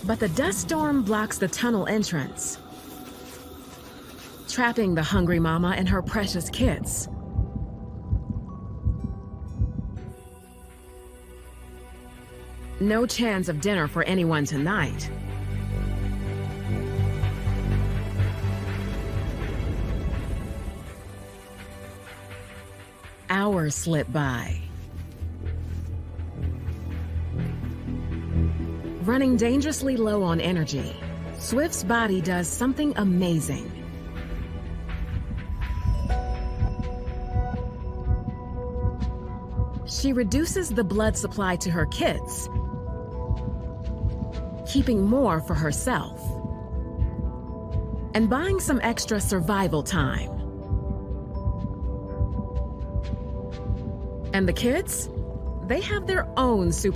But the dust storm blocks the tunnel entrance, trapping the hungry mama and her precious kids. No chance of dinner for anyone tonight. Hours slip by. Running dangerously low on energy, Swift's body does something amazing. She reduces the blood supply to her kids, keeping more for herself, and buying some extra survival time. And the kids? They have their own super